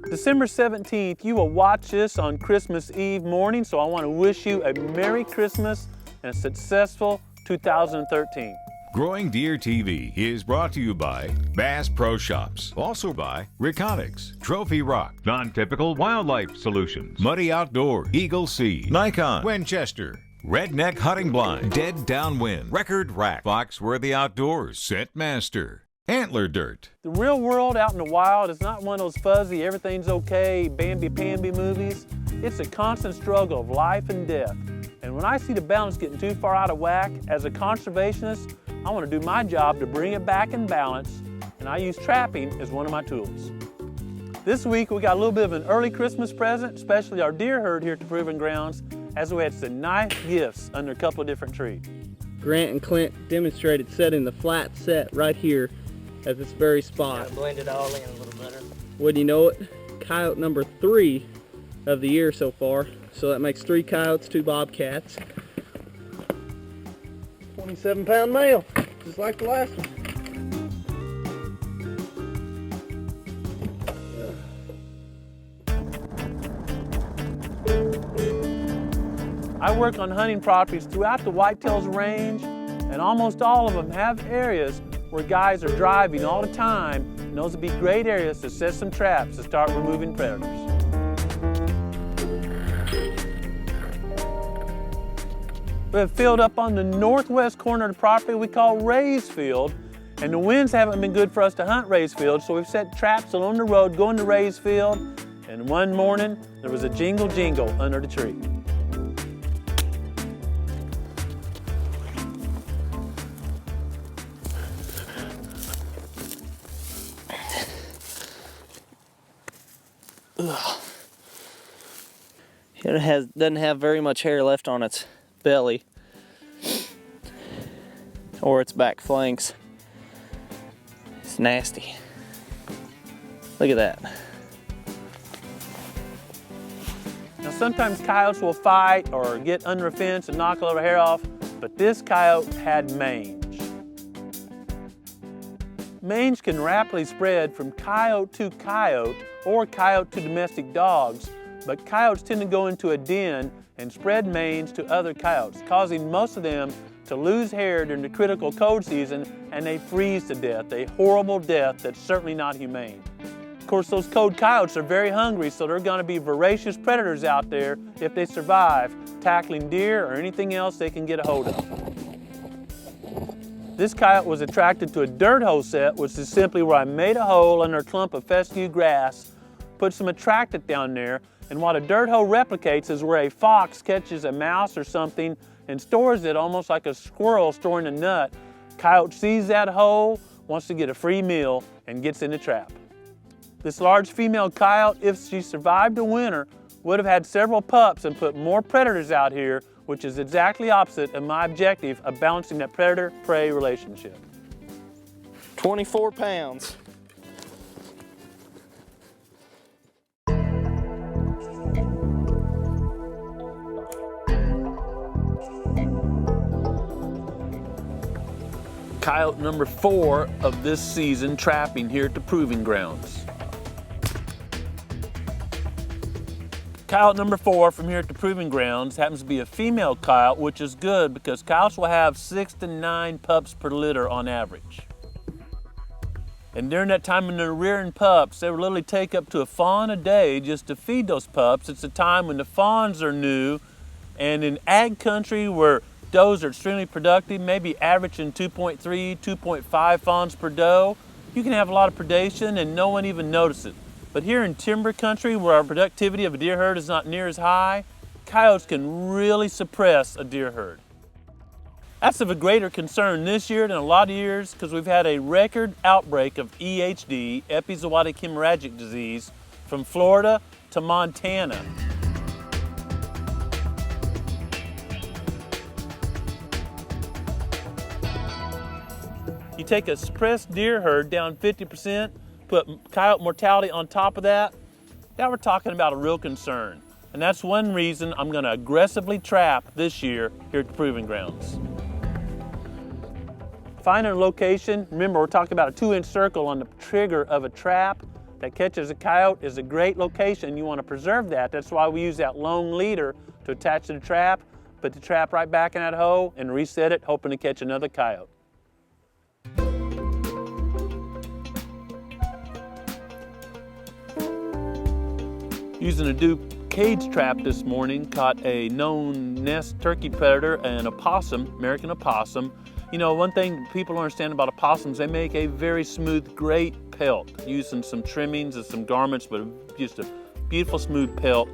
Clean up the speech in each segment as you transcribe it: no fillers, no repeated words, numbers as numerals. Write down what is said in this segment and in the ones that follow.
December 17th, you will watch this on Christmas Eve morning, so I want to wish you a Merry Christmas and a successful 2013. Growing Deer TV is brought to you by Bass Pro Shops, also by Reconics, Trophy Rock, Non-Typical Wildlife Solutions, Muddy Outdoors, Eagle Seed, Nikon, Winchester, Redneck Hunting Blind, Dead Downwind, Record Rack, Foxworthy Outdoors, Scent Master, Antler Dirt. The real world out in the wild is not one of those fuzzy, everything's okay, bambi-pambi movies. It's a constant struggle of life and death. And when I see the balance getting too far out of whack, as a conservationist, I want to do my job to bring it back in balance, and I use trapping as one of my tools. This week we got a little bit of an early Christmas present, especially our deer herd here at the Proving Grounds, as we had some nice gifts under a couple of different trees. Grant and Clint demonstrated setting the flat set right here at this very spot. Gotta blend it all in a little better. Wouldn't you know it, coyote number 3 of the year so far. So that makes 3 coyotes, 2 bobcats. 27-pound male, just like the last one. I work on hunting properties throughout the Whitetails range, and almost all of them have areas where guys are driving all the time, and those would be great areas to set some traps to start removing predators. We have a field up on the northwest corner of the property we call Ray's Field, and the winds haven't been good for us to hunt Ray's Field, so we've set traps along the road going to Ray's Field, and one morning there was a jingle jingle under the tree. It doesn't have very much hair left on its belly or its back flanks. It's nasty. Look at that. Now sometimes coyotes will fight or get under a fence and knock a little hair off, but this coyote had mange. Mange can rapidly spread from coyote to coyote or coyote to domestic dogs, but coyotes tend to go into a den and spread mange to other coyotes, causing most of them to lose hair during the critical cold season, and they freeze to death, a horrible death that's certainly not humane. Of course, those cold coyotes are very hungry, so they're going to be voracious predators out there if they survive, tackling deer or anything else they can get a hold of. This coyote was attracted to a dirt hole set, which is simply where I made a hole under a clump of fescue grass, put some attractant down there, and what a dirt hole replicates is where a fox catches a mouse or something and stores it almost like a squirrel storing a nut. Coyote sees that hole, wants to get a free meal, and gets in the trap. This large female coyote, if she survived the winter, would have had several pups and put more predators out here, which is exactly opposite of my objective of balancing that predator-prey relationship. 24 pounds. Coyote number 4 of this season trapping here at the Proving Grounds. Coyote number 4 from here at the Proving Grounds happens to be a female coyote, which is good because coyotes will have 6 to 9 pups per litter on average. And during that time when they're rearing pups, they will literally take up to a fawn a day just to feed those pups. It's a time when the fawns are new, and in ag country where does are extremely productive, maybe averaging 2.3, 2.5 fawns per doe, you can have a lot of predation and no one even notices it. But here in timber country, where our productivity of a deer herd is not near as high, coyotes can really suppress a deer herd. That's of a greater concern this year than a lot of years because we've had a record outbreak of EHD, epizootic hemorrhagic disease, from Florida to Montana. You take a suppressed deer herd down 50%, put coyote mortality on top of that, now we're talking about a real concern. And that's one reason I'm going to aggressively trap this year here at the Proving Grounds. Finding a location, remember we're talking about a 2-inch circle on the trigger of a trap. that catches a coyote is a great location. You want to preserve that. That's why we use that lone leader to attach to the trap, put the trap right back in that hole, and reset it, hoping to catch another coyote. Using a Duke cage trap this morning, caught a known nest turkey predator and opossum, American opossum. You know, one thing people don't understand about opossums, they make a very smooth, great pelt, using some trimmings and some garments, but just a beautiful, smooth pelt.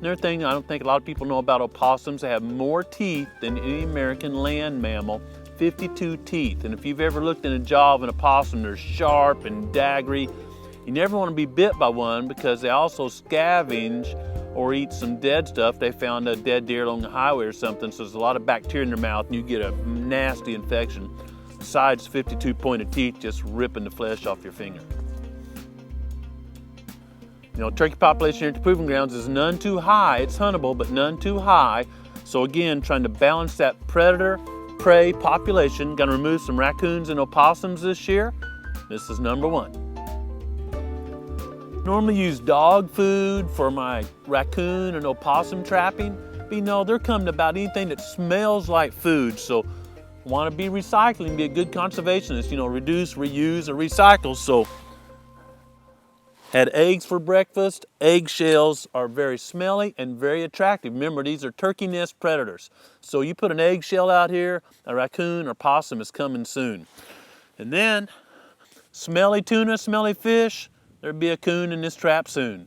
Another thing I don't think a lot of people know about opossums, they have more teeth than any American land mammal, 52 teeth. And if you've ever looked in the jaw of an opossum, they're sharp and daggery. You never want to be bit by one because they also scavenge or eat some dead stuff. They found a dead deer along the highway or something, so there's a lot of bacteria in their mouth and you get a nasty infection. Besides 52 pointed teeth just ripping the flesh off your finger. You know, turkey population here at the Proving Grounds is none too high. It's huntable, but none too high. So again, trying to balance that predator-prey population. Gonna remove some raccoons and opossums this year. This is number one. Normally use dog food for my raccoon and opossum trapping, but you know, they're coming to about anything that smells like food, so want to be recycling, be a good conservationist, you know, reduce, reuse, or recycle. So had eggs for breakfast. Eggshells are very smelly and very attractive. Remember, these are turkey nest predators. So you put an eggshell out here, a raccoon or possum is coming soon. And then smelly tuna, smelly fish, there'll be a coon in this trap soon.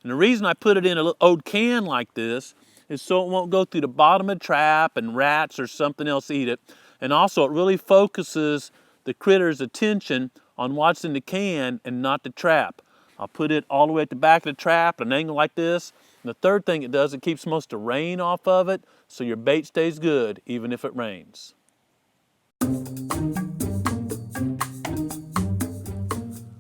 And the reason I put it in a little old can like this is so it won't go through the bottom of the trap and rats or something else eat it. And also it really focuses the critter's attention on what's in the can and not the trap. I'll put it all the way at the back of the trap at an angle like this. And the third thing it does, it keeps most of the rain off of it, so your bait stays good even if it rains.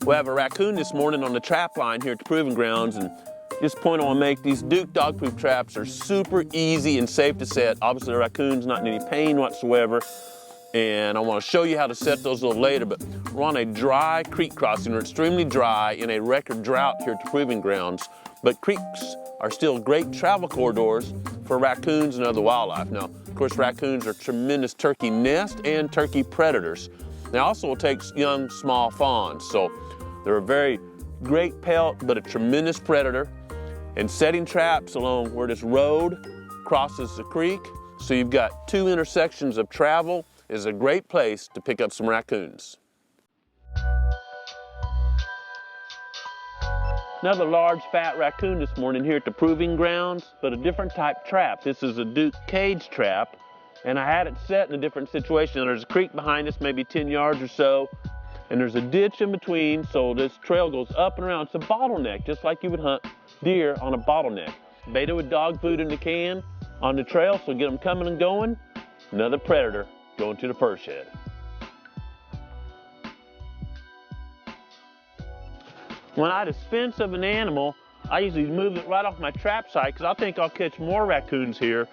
We have a raccoon this morning on the trap line here at the Proving Grounds, and this point I want to make, these Duke dog-proof traps are super easy and safe to set. Obviously the raccoon's not in any pain whatsoever, and I want to show you how to set those a little later, but we're on a dry creek crossing. We're extremely dry in a record drought here at the Proving Grounds, but creeks are still great travel corridors for raccoons and other wildlife. Now, of course, raccoons are tremendous turkey nest and turkey predators. They also will take young, small fawns, so they're a very great pelt, but a tremendous predator. And setting traps along where this road crosses the creek, so you've got two intersections of travel, is a great place to pick up some raccoons. Another large fat raccoon this morning here at the Proving Grounds, but a different type trap. This is a Duke cage trap, and I had it set in a different situation. There's a creek behind us, maybe 10 yards or so, and there's a ditch in between, so this trail goes up and around. It's a bottleneck, just like you would hunt deer on a bottleneck. Baited with dog food in the can on the trail, so get them coming and going. Another predator going to the fur shed. When I dispense of an animal, I usually move it right off my trap site because I think I'll catch more raccoons here.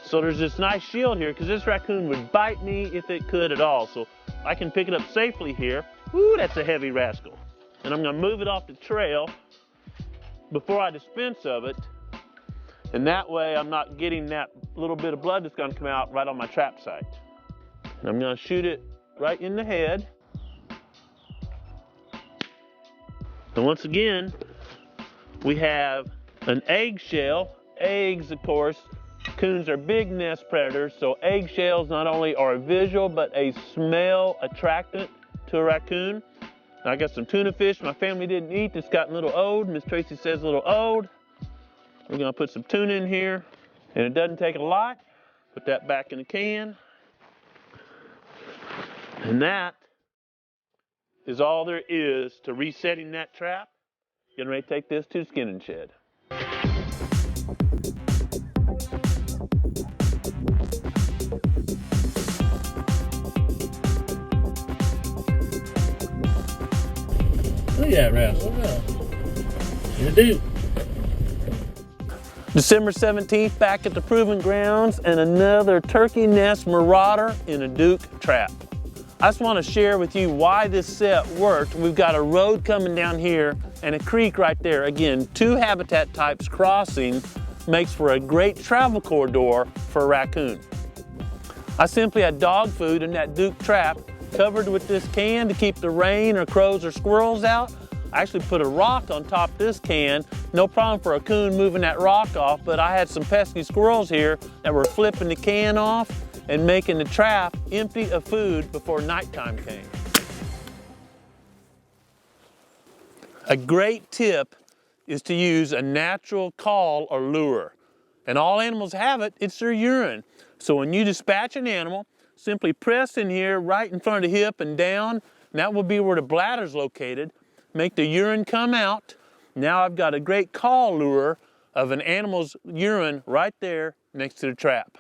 So there's this nice shield here because this raccoon would bite me if it could at all. So I can pick it up safely here. Ooh, that's a heavy rascal. And I'm gonna move it off the trail before I dispense of it. And that way I'm not getting that little bit of blood that's gonna come out right on my trap site. And I'm gonna shoot it right in the head. And once again, we have an eggshell. Eggs, of course, coons are big nest predators, so eggshells not only are a visual, but a smell attractant to a raccoon. And I got some tuna fish my family didn't eat that's gotten a little old. Miss Tracy says a little old. We're gonna put some tuna in here, and it doesn't take a lot. Put that back in the can. And that is all there is to resetting that trap. Getting ready to take this to the skinning shed. Look at that rascal. Look at that. You're a dude. December 17th, back at the Proving Grounds, and another turkey nest marauder in a Duke trap. I just want to share with you why this set worked. We've got a road coming down here and a creek right there. Again, 2 habitat types crossing makes for a great travel corridor for a raccoon. I simply had dog food in that Duke trap covered with this can to keep the rain or crows or squirrels out. I actually put a rock on top of this can. No problem for a coon moving that rock off, but I had some pesky squirrels here that were flipping the can off and making the trap empty of food before nighttime came. A great tip is to use a natural call or lure. And all animals have it, it's their urine. So when you dispatch an animal, simply press in here right in front of the hip and down, and that will be where the bladder's located. Make the urine come out. Now I've got a great call lure of an animal's urine right there next to the trap.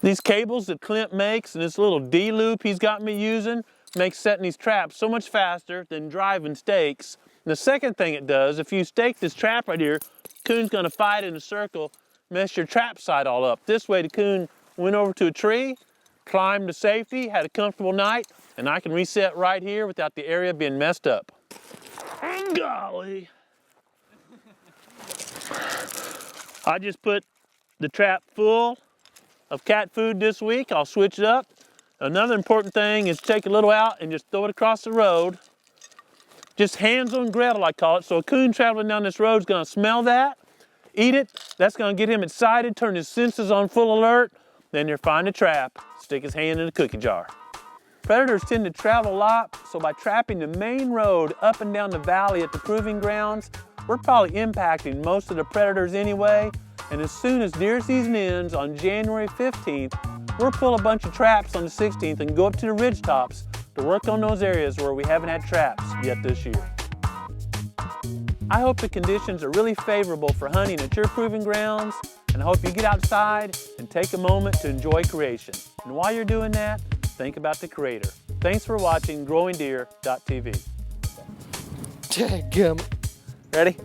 These cables that Clint makes and this little D-loop he's got me using makes setting these traps so much faster than driving stakes. And the second thing it does, if you stake this trap right here, coon's gonna fight in a circle, mess your trap site all up. This way the coon went over to a tree, climbed to safety, had a comfortable night, and I can reset right here without the area being messed up. Golly. I just put the trap full of cat food this week. I'll switch it up. Another important thing is take a little out and just throw it across the road. Just hands on Gretel, I call it. So a coon traveling down this road is gonna smell that, eat it. That's gonna get him excited, turn his senses on full alert. Then you'll find a trap, stick his hand in a cookie jar. Predators tend to travel a lot, so by trapping the main road up and down the valley at the proving grounds, we're probably impacting most of the predators anyway. And as soon as deer season ends on January 15th, we'll pull a bunch of traps on the 16th and go up to the ridge tops to work on those areas where we haven't had traps yet this year. I hope the conditions are really favorable for hunting at your proving grounds, and I hope you get outside and take a moment to enjoy creation. And while you're doing that, think about the Creator. Thanks for watching GrowingDeer.tv. Ready?